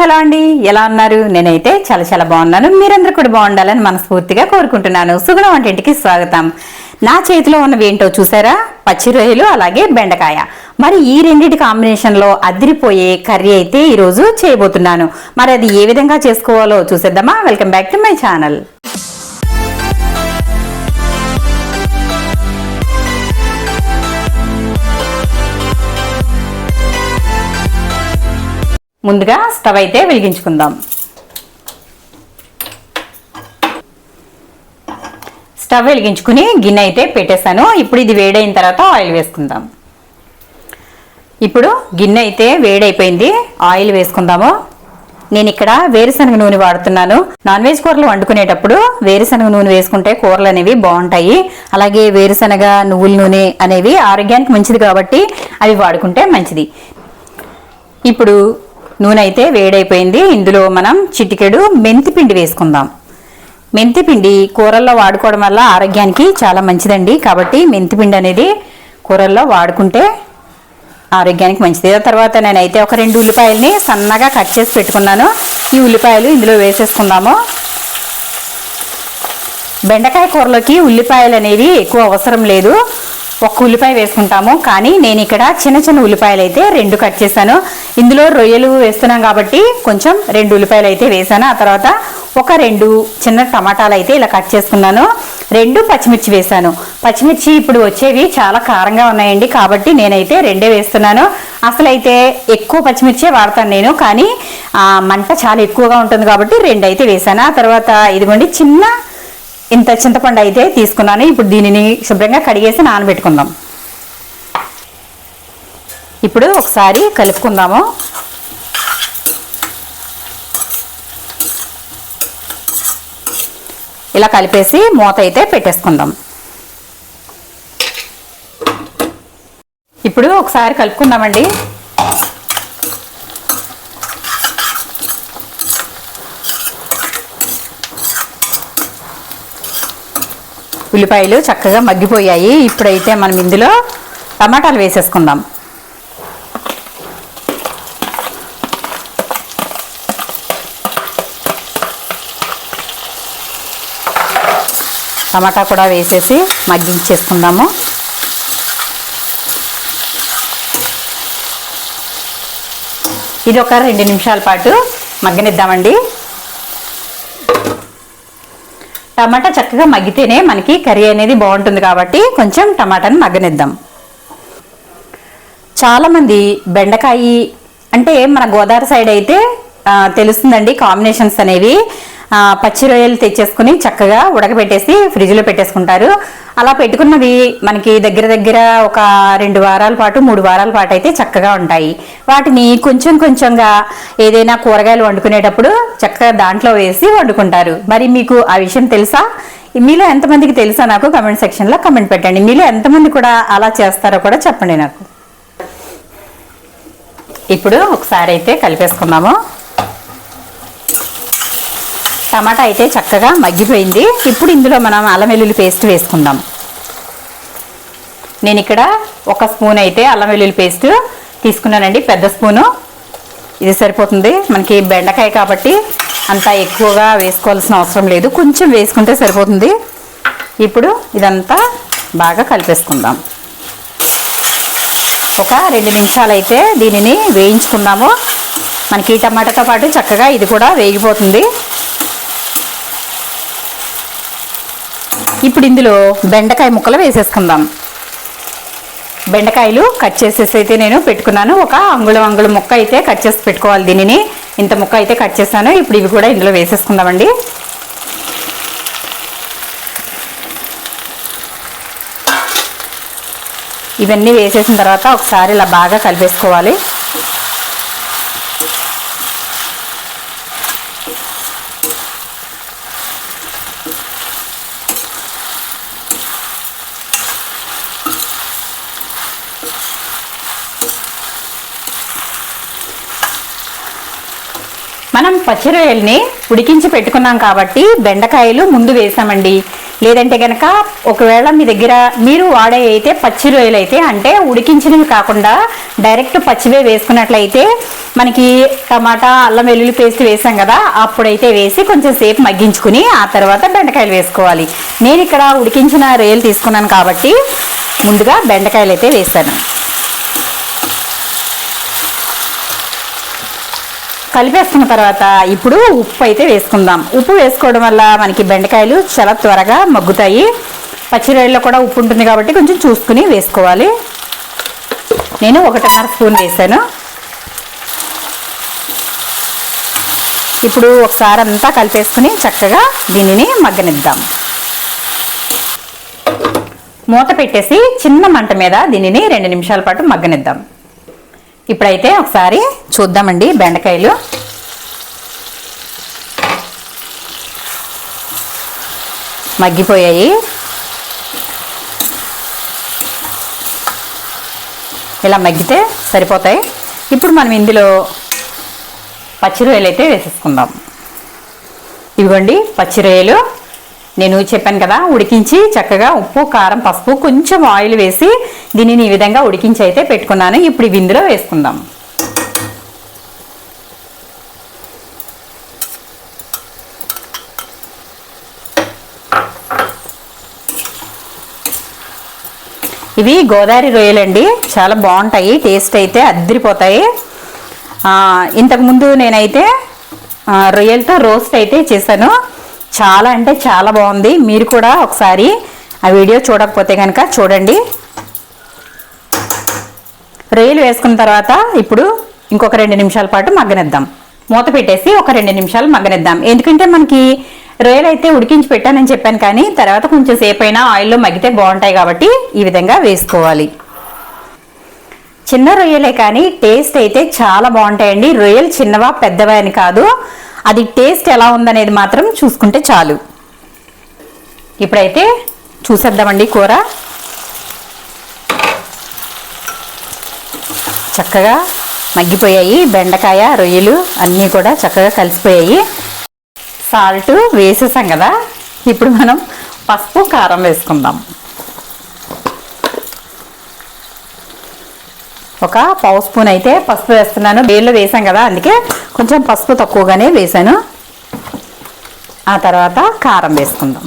Hello అండి, ఎలా ఉన్నారు? నేనైతే చాలా చాలా బాగున్నాను. మీరందరూ కూడా బాగుండాలని మనస్ఫూర్తిగా కోరుకుంటున్నాను. సుగుణ వంటింటికి స్వాగతం. నా చేతిలో ఉన్నవి ఏంటో చూసారా? పచ్చి రొయ్యలు అలాగే బెండకాయ. మరి ఈ రెండింటి కాంబినేషన్లో అదిరిపోయే కర్రీ అయితే ఈరోజు చేయబోతున్నాను. మరి అది ఏ విధంగా చేసుకోవాలో చూసేద్దామా? Welcome back to my channel. ముందుగా స్టవ్ అయితే వెలిగించుకుందాం. స్టవ్ వెలిగించుకుని గిన్నె అయితే పెట్టేశాను. ఇప్పుడు ఇది వేడైన తర్వాత ఆయిల్ వేసుకుందాం. ఇప్పుడు గిన్నె అయితే వేడైపోయింది, ఆయిల్ వేసుకుందాము. నేను ఇక్కడ వేరుశనగ నూనె వాడుతున్నాను. నాన్ వెజ్ కూరలు వండుకునేటప్పుడు వేరుశనగ నూనె వేసుకుంటే కూరలు అనేవి బాగుంటాయి. అలాగే వేరుశనగ నువ్వుల నూనె అనేవి ఆరోగ్యానికి మంచిది కాబట్టి అవి వాడుకుంటే మంచిది. ఇప్పుడు నూనె అయితే వేడైపోయింది. ఇందులో మనం చిటికెడు మెంతిపిండి వేసుకుందాం. మెంతిపిండి కూరల్లో వాడుకోవడం వల్ల ఆరోగ్యానికి చాలా మంచిదండి. కాబట్టి మెంతిపిండి అనేది కూరల్లో వాడుకుంటే ఆరోగ్యానికి మంచిది. తర్వాత నేనైతే ఒక 2 ఉల్లిపాయలని సన్నగా కట్ చేసి పెట్టుకున్నాను. ఈ ఉల్లిపాయలు ఇందులో వేసేసుకుందాము. బెండకాయ కూరలోకి ఉల్లిపాయలు అనేవి ఎక్కువ అవసరం లేదు, ఒక ఉల్లిపాయ వేసుకుంటాము. కానీ నేను ఇక్కడ చిన్న చిన్న ఉల్లిపాయలు అయితే 2 కట్ చేశాను. ఇందులో రొయ్యలు వేస్తున్నాం కాబట్టి కొంచెం 2 ఉల్లిపాయలు అయితే వేసాను. ఆ తర్వాత ఒక 2 చిన్న టమాటాలు అయితే ఇలా కట్ చేసుకున్నాను. 2 పచ్చిమిర్చి వేసాను. పచ్చిమిర్చి ఇప్పుడు వచ్చేవి చాలా కారంగా ఉన్నాయండి, కాబట్టి నేనైతే 2 వేస్తున్నాను. అసలు అయితే ఎక్కువ పచ్చిమిర్చే వాడతాను నేను, కానీ మంట చాలా ఎక్కువగా ఉంటుంది కాబట్టి 2 అయితే వేసాను. ఆ తర్వాత ఇదిగోండి ఇంత చింతపండు అయితే తీసుకున్నాను. ఇప్పుడు దీనిని శుభ్రంగా కడిగేసి నానబెట్టుకుందాం. ఇప్పుడు ఒకసారి కలుపుకుందాము. ఇలా కలిపేసి మూత అయితే పెట్టేసుకుందాం. ఇప్పుడు ఒకసారి కలుపుకుందామండి. ఉల్లిపాయలు చక్కగా మగ్గిపోయాయి. ఇప్పుడైతే మనం ఇందులో టమాటాలు వేసేసుకుందాం. టమాటా కూడా వేసేసి మగ్గించేసుకుందాము. ఇది ఒక 2 నిమిషాల పాటు మగ్గనిద్దామండి. టమాటా చక్కగా మగ్గితేనే మనకి కర్రీ అనేది బాగుంటుంది కాబట్టి కొంచెం టమాటాని మగ్గనిద్దాం. చాలామంది బెండకాయ అంటే మన గోదావరి సైడ్ అయితే తెలుస్తుందండి కాంబినేషన్స్ అనేవి. పచ్చి రొయ్యలు తెచ్చేసుకుని చక్కగా ఉడకబెట్టేసి ఫ్రిడ్జ్లో పెట్టేసుకుంటారు. అలా పెట్టుకున్నవి మనకి దగ్గర ఒక 2 వారాల పాటు 3 వారాల పాటు అయితే చక్కగా ఉంటాయి. వాటిని కొంచెం కొంచెంగా ఏదైనా కూరగాయలు వండుకునేటప్పుడు చక్కగా దాంట్లో వేసి వండుకుంటారు. మరి మీకు ఆ విషయం తెలుసా? మీలో ఎంతమందికి తెలుసా నాకు కమెంట్ సెక్షన్లో కమెంట్ పెట్టండి. మీలో ఎంతమంది కూడా అలా చేస్తారో కూడా చెప్పండి నాకు. ఇప్పుడు ఒకసారి అయితే కలిపేసుకుందాము. టమాటా అయితే చక్కగా మగ్గిపోయింది. ఇప్పుడు ఇందులో మనం అల్లం వెల్లుల్లి పేస్ట్ వేసుకుందాం. నేను ఇక్కడ 1 స్పూన్ అయితే అల్లం వెల్లుల్లి పేస్ట్ తీసుకున్నానండి, పెద్ద స్పూను. ఇది సరిపోతుంది మనకి బెండకాయ కాబట్టి అంత ఎక్కువగా వేసుకోవాల్సిన అవసరం లేదు, కొంచెం వేసుకుంటే సరిపోతుంది. ఇప్పుడు ఇదంతా బాగా కలిపేసుకుందాం. ఒక 2 నిమిషాలు అయితే దీనిని వేయించుకుందాము. మనకి టమాటాతో పాటు చక్కగా ఇది కూడా వేగిపోతుంది. ఇప్పుడు ఇందులో బెండకాయ ముక్కలు వేసేసుకుందాం. బెండకాయలు కట్ చేసేసి అయితే నేను పెట్టుకున్నాను. ఒక అంగుళం ముక్క అయితే కట్ చేసి పెట్టుకోవాలి. దీనిని ఇంత ముక్క అయితే కట్ చేశాను. ఇప్పుడు ఇవి కూడా ఇందులో వేసేసుకుందామండి. ఇవన్నీ వేసేసిన తర్వాత ఒకసారి ఇలా బాగా కలిపేసుకోవాలి. మనం పచ్చి రొయ్యల్ని ఉడికించి పెట్టుకున్నాం కాబట్టి బెండకాయలు ముందు వేసామండి. లేదంటే కనుక ఒకవేళ మీ దగ్గర మీరు వాడే అయితే పచ్చి రొయ్యలు అయితే అంటే ఉడికించినవి కాకుండా డైరెక్ట్ పచ్చివే వేసుకున్నట్లయితే మనకి టమాటా అల్లం వెల్లుల్లి పేస్ట్ వేసాం కదా, అప్పుడైతే వేసి కొంచెం సేపు మగ్గించుకుని ఆ తర్వాత బెండకాయలు వేసుకోవాలి. నేను ఇక్కడ ఉడికించిన రొయ్యలు తీసుకున్నాను కాబట్టి ముందుగా బెండకాయలు అయితే వేసాను. కలిపేసుకున్న తర్వాత ఇప్పుడు ఉప్పు అయితే వేసుకుందాం. ఉప్పు వేసుకోవడం వల్ల మనకి బెండకాయలు చాలా త్వరగా మగ్గుతాయి. పచ్చి రొయ్యల్లో కూడా ఉప్పు ఉంటుంది కాబట్టి కొంచెం చూసుకుని వేసుకోవాలి. నేను 1.5 స్పూన్ వేసాను. ఇప్పుడు ఒకసారి అంతా కలిపేసుకుని చక్కగా దీనిని మగ్గనిద్దాం. మూత పెట్టేసి చిన్న మంట మీద దీనిని 2 నిమిషాల పాటు మగ్గనిద్దాం. ఇప్పుడైతే ఒకసారి చూద్దామండి. బెండకాయలు మగ్గిపోయాయి. ఇలా మగ్గితే సరిపోతాయి. ఇప్పుడు మనం ఇందులో పచ్చి రొయ్యలు అయితే వేసేసుకుందాం. ఇదిగోండి పచ్చి రొయ్యలు. నేను చెప్పాను కదా ఉడికించి చక్కగా ఉప్పు కారం పసుపు కొంచెం ఆయిల్ వేసి దీనిని ఈ విధంగా ఉడికించి అయితే పెట్టుకున్నాను. ఇప్పుడు ఇవి ఇందులో వేసుకుందాం. ఇవి గోదావరి రొయ్యలండి, చాలా బాగుంటాయి. టేస్ట్ అయితే అద్దరిపోతాయి. ఇంతకుముందు నేనైతే రొయ్యలతో రోస్ట్ అయితే చేశాను. చాలా అంటే చాలా బాగుంది. మీరు కూడా ఒకసారి ఆ వీడియో చూడకపోతే కనుక చూడండి. రొయ్యలు వేసుకున్న తర్వాత ఇప్పుడు ఇంకొక 2 నిమిషాల పాటు మగ్గనిద్దాం. మూత పెట్టేసి ఒక 2 నిమిషాలు మగ్గనిద్దాం. ఎందుకంటే మనకి రొయ్యలు అయితే ఉడికించి పెట్టానని చెప్పాను, కానీ తర్వాత కొంచెం సేపు అయినా ఆయిల్లో మగ్గితే బాగుంటాయి కాబట్టి ఈ విధంగా వేసుకోవాలి. చిన్న రొయ్యలే కానీ టేస్ట్ అయితే చాలా బాగుంటాయండి. రొయ్యలు చిన్నవా పెద్దవా అని కాదు, అది టేస్ట్ ఎలా ఉందనేది మాత్రం చూసుకుంటే చాలు. ఇప్పుడైతే చూసేద్దామండి. కూర చక్కగా మగ్గిపోయాయి. బెండకాయ రొయ్యలు అన్నీ కూడా చక్కగా కలిసిపోయాయి. సాల్ట్ వేసేసాం కదా, ఇప్పుడు మనం పసుపు కారం వేసుకుందాం. ఒక పావు స్పూన్ అయితే పసుపు వేస్తున్నాను. బేల్లో వేసాం కదా, అందుకే కొంచెం పసుపు తక్కువగానే వేసాను. ఆ తర్వాత కారం వేసుకుందాం.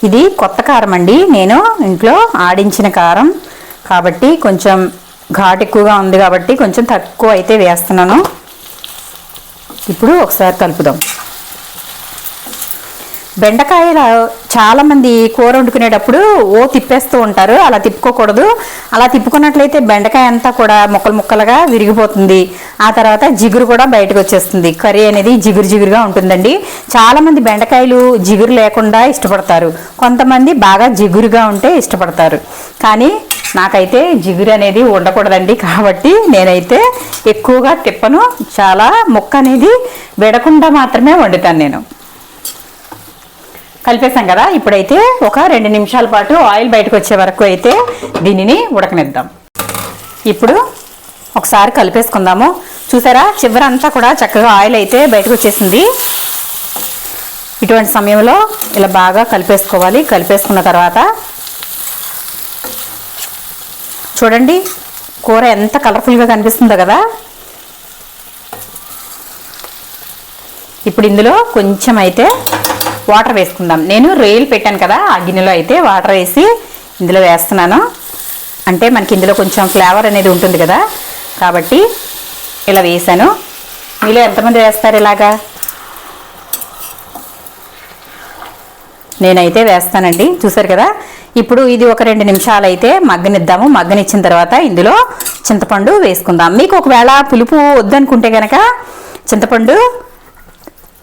ఇది కొత్త కారం అండి, నేను ఇంట్లో ఆడించిన కారం కాబట్టి కొంచెం ఘాటు ఎక్కువగా ఉంది కాబట్టి కొంచెం తక్కువ అయితే వేస్తున్నాను. ఇప్పుడు ఒకసారి కలుపుదాం. బెండకాయలు చాలామంది కూర వండుకునేటప్పుడు తిప్పేస్తూ ఉంటారు. అలా తిప్పుకోకూడదు. అలా తిప్పుకున్నట్లయితే బెండకాయ అంతా కూడా ముక్కలు ముక్కలుగా విరిగిపోతుంది. ఆ తర్వాత జిగురు కూడా బయటకు వచ్చేస్తుంది. కర్రీ అనేది జిగురు జిగురుగా ఉంటుందండి. చాలామంది బెండకాయలు జిగురు లేకుండా ఇష్టపడతారు, కొంతమంది బాగా జిగురుగా ఉంటే ఇష్టపడతారు. కానీ నాకైతే జిగురు అనేది ఉండకూడదండి, కాబట్టి నేనైతే ఎక్కువగా తిప్పను. చాలా ముక్క అనేది విడకుండా మాత్రమే వండుతాను నేను. కలిపేసాం కదా, ఇప్పుడైతే ఒక 2 నిమిషాల పాటు ఆయిల్ బయటకు వచ్చే వరకు అయితే దీనిని ఉడకనిద్దాం. ఇప్పుడు ఒకసారి కలిపేసుకుందాము. చూసారా, చివరంతా కూడా చక్కగా ఆయిల్ అయితే బయటకు వచ్చేసింది. ఇటువంటి సమయంలో ఇలా బాగా కలిపేసుకోవాలి. కలిపేసుకున్న తర్వాత చూడండి కూర ఎంత కలర్ఫుల్గా కనిపిస్తుందో కదా. ఇప్పుడు ఇందులో కొంచెం అయితే వాటర్ వేసుకుందాం. నేను రొయ్యలు పెట్టాను కదా, ఆ గిన్నెలో అయితే వాటర్ వేసి ఇందులో వేస్తున్నాను. అంటే మనకి ఇందులో కొంచెం ఫ్లేవర్ అనేది ఉంటుంది కదా, కాబట్టి ఇలా వేసాను. మీలో ఎంతమంది వేస్తారు ఇలాగా? నేనైతే వేస్తానండి. చూసారు కదా. ఇప్పుడు ఇది ఒక 2 నిమిషాలు అయితే మగ్గనిద్దాము. మగ్గనిచ్చిన తర్వాత ఇందులో చింతపండు వేసుకుందాం. మీకు ఒకవేళ పులుపు వద్దనుకుంటే కనుక చింతపండు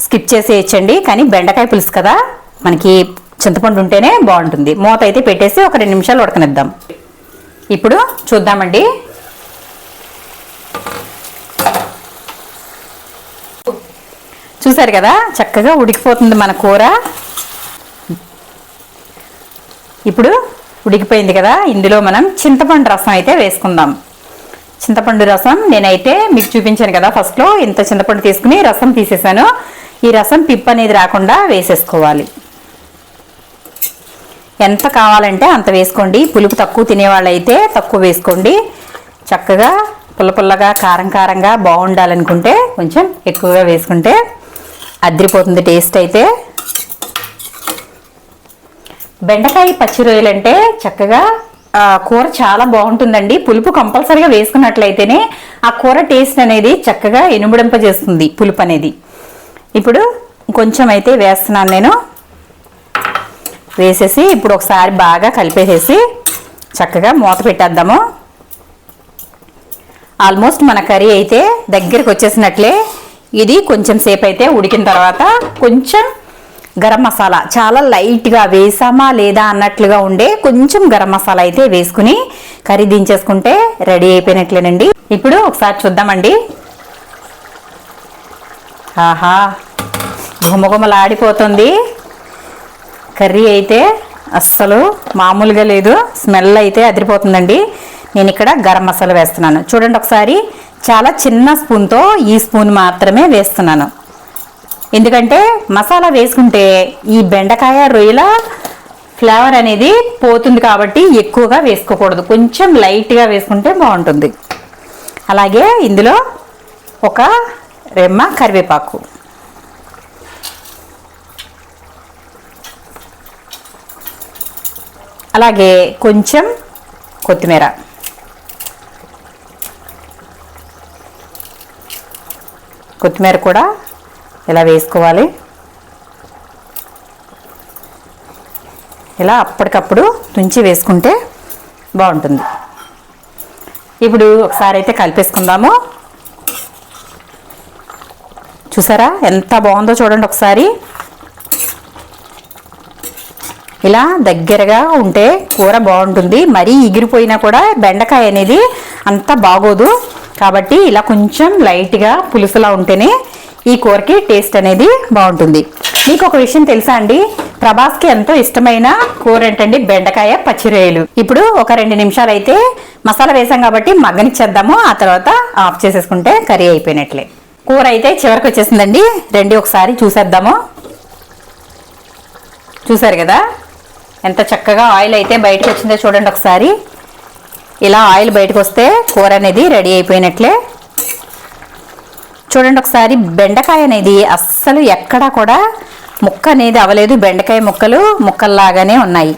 స్కిప్ చేసేయచ్చండి, కానీ బెండకాయ పులుసు కదా, మనకి చింతపండు ఉంటేనే బాగుంటుంది. మూత అయితే పెట్టేసి ఒక 2 నిమిషాలు ఉడకనిద్దాం. ఇప్పుడు చూద్దామండి. చూసారు కదా, చక్కగా ఉడికిపోతుంది మన కూర. ఇప్పుడు ఉడికిపోయింది కదా, ఇందులో మనం చింతపండు రసం అయితే వేసుకుందాం. చింతపండు రసం నేనైతే మీకు చూపించాను కదా ఫస్ట్లో, ఇంత చింతపండు తీసుకుని రసం తీసేసాను. ఈ రసం పిప్పు అనేది రాకుండా వేసేసుకోవాలి. ఎంత కావాలంటే అంత వేసుకోండి. పులుపు తక్కువ తినేవాళ్ళైతే తక్కువ వేసుకోండి. చక్కగా పుల్ల పుల్లగా కారం కారంగా బాగుండాలనుకుంటే కొంచెం ఎక్కువగా వేసుకుంటే అదిరిపోతుంది టేస్ట్ అయితే. బెండకాయ పచ్చి రొయ్యలు అంటే చక్కగా కూర చాలా బాగుంటుందండి. పులుపు కంపల్సరీగా వేసుకున్నట్లయితేనే ఆ కూర టేస్ట్ అనేది చక్కగా ఎనుబడింపజేస్తుంది పులుపు అనేది. ఇప్పుడు కొంచెం అయితే వేస్తున్నాను నేను. వేసేసి ఇప్పుడు ఒకసారి బాగా కలిపేసేసి చక్కగా మూత పెట్టేద్దాము. ఆల్మోస్ట్ మన కర్రీ అయితే దగ్గరికి వచ్చేసినట్లే. ఇది కొంచెం సేపు అయితే ఉడికిన తర్వాత కొంచెం గరం మసాలా, చాలా లైట్గా వేసామా లేదా అన్నట్లుగా ఉండే కొంచెం గరం మసాలా అయితే వేసుకుని కర్రీ దించేసుకుంటే రెడీ అయిపోయినట్లేనండి. ఇప్పుడు ఒకసారి చూద్దామండి. ఆహా, గుమగుమలాడిపోతుంది కర్రీ అయితే, అస్సలు మామూలుగా లేదు. స్మెల్ అయితే అదిరిపోతుందండి. నేను ఇక్కడ గరం మసాలా వేస్తున్నాను చూడండి ఒకసారి. చాలా చిన్న స్పూన్తో ఈ స్పూన్ మాత్రమే వేస్తున్నాను. ఎందుకంటే మసాలా వేసుకుంటే ఈ బెండకాయ రొయ్యల ఫ్లేవర్ అనేది పోతుంది కాబట్టి ఎక్కువగా వేసుకోకూడదు, కొంచెం లైట్గా వేసుకుంటే బాగుంటుంది. అలాగే ఇందులో ఒక రెమ్మ కరివేపాకు, అలాగే కొంచెం కొత్తిమీర, కొత్తిమీర కూడా ఇలా వేసుకోవాలి. ఇలా అప్పటికప్పుడు తుంచి వేసుకుంటే బాగుంటుంది. ఇప్పుడు ఒకసారి అయితే కలిపేసుకుందాము. చూసారా ఎంత బాగుందో చూడండి ఒకసారి. ఇలా దగ్గరగా ఉంటే కూర బాగుంటుంది. మరీ ఎగిరిపోయినా కూడా బెండకాయ అనేది అంత బాగోదు. కాబట్టి ఇలా కొంచెం లైట్గా పులుసులా ఉంటేనే ఈ కూరకి టేస్ట్ అనేది బాగుంటుంది. మీకు ఒక విషయం తెలుసా అండి, ప్రభాస్కి ఎంతో ఇష్టమైన కూర ఏంటండి, బెండకాయ పచ్చి రొయ్యలు. ఇప్పుడు ఒక 2 నిమిషాలు అయితే మసాలా వేసాం కాబట్టి మగ్గనిచ్చేద్దాము. ఆ తర్వాత ఆఫ్ చేసేసుకుంటే కర్రీ అయిపోయినట్లే. కూర అయితే చివరికి వచ్చేసిందండి. రండి ఒకసారి చూసేద్దాము. చూసారు కదా ఎంత చక్కగా ఆయిల్ అయితే బయటకు వచ్చిందో చూడండి ఒకసారి. ఇలా ఆయిల్ బయటకు వస్తే కూర అనేది రెడీ అయిపోయినట్లే. చూడండి ఒకసారి, బెండకాయ అనేది అస్సలు ఎక్కడా కూడా ముక్క అనేది అవ్వలేదు. బెండకాయ ముక్కలు ముక్కల్లాగానే ఉన్నాయి.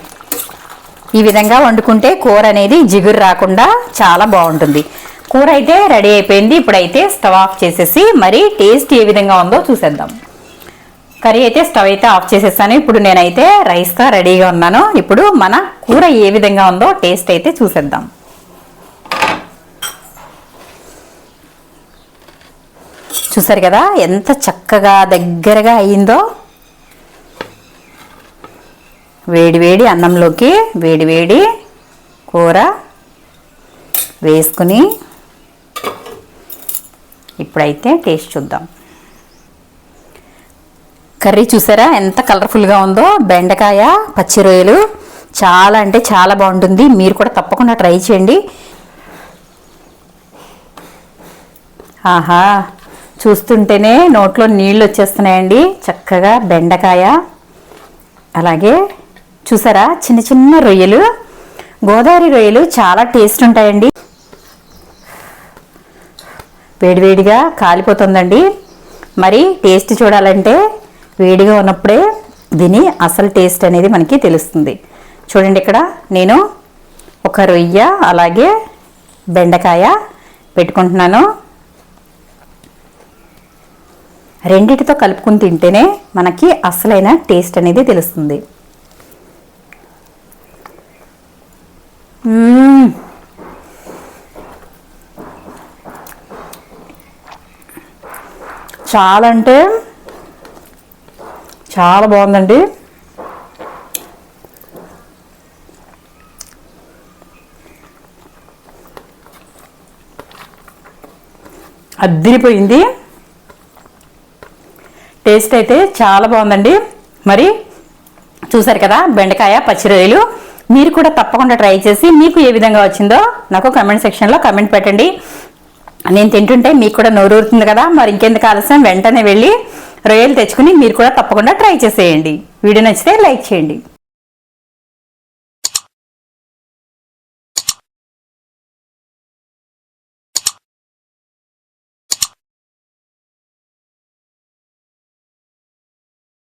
ఈ విధంగా వండుకుంటే కూర అనేది జిగురు రాకుండా చాలా బాగుంటుంది. కూర అయితే రెడీ అయిపోయింది. ఇప్పుడైతే స్టవ్ ఆఫ్ చేసేసి మరి టేస్ట్ ఏ విధంగా ఉందో చూసేద్దాం. కర్రీ అయితే స్టవ్ అయితే ఆఫ్ చేసేసాను. ఇప్పుడు నేనైతే రైస్తో రెడీగా ఉన్నాను. ఇప్పుడు మన కూర ఏ విధంగా ఉందో టేస్ట్ అయితే చూసేద్దాం. చూసారు కదా ఎంత చక్కగా దగ్గరగా అయ్యిందో. వేడి వేడి అన్నంలోకి వేడి వేడి కూర వేసుకుని ఇప్పుడైతే టేస్ట్ చూద్దాం. కర్రీ చూసారా ఎంత కలర్ఫుల్గా ఉందో. బెండకాయ పచ్చి రొయ్యలు చాలా అంటే చాలా బాగుంటుంది. మీరు కూడా తప్పకుండా ట్రై చేయండి. ఆహా, చూస్తుంటేనే నోట్లో నీళ్ళు వచ్చేస్తున్నాయండి. చక్కగా బెండకాయ, అలాగే చూసారా చిన్న చిన్న రొయ్యలు. గోదావరి రొయ్యలు చాలా టేస్ట్ ఉంటాయండి. వేడివేడిగా కాలిపోతుందండి. మరి టేస్ట్ చూడాలంటే వేడిగా ఉన్నప్పుడే దీని అసలు టేస్ట్ అనేది మనకి తెలుస్తుంది. చూడండి ఇక్కడ నేను ఒక రొయ్య అలాగే బెండకాయ పెట్టుకుంటున్నాను. రెండిటితో కలుపుకుని తింటేనే మనకి అసలైన టేస్ట్ అనేది తెలుస్తుంది. చాలా అంటే చాలా బాగుందండి. అద్దిరిపోయింది. టేస్ట్ అయితే చాలా బాగుందండి. మరి చూసారు కదా బెండకాయ పచ్చి రొయ్యలు మీరు కూడా తప్పకుండా ట్రై చేసి మీకు ఏ విధంగా వచ్చిందో నాకు కామెంట్ సెక్షన్లో కామెంట్ పెట్టండి. నేను తింటుంటే మీకు కూడా నోరూరుతుంది కదా, మరి ఇంకెందుకు ఆలస్యం, వెంటనే వెళ్ళి రొయ్యలు తెచ్చుకుని మీరు కూడా తప్పకుండా ట్రై చేసేయండి. వీడియో నచ్చితే లైక్ చేయండి.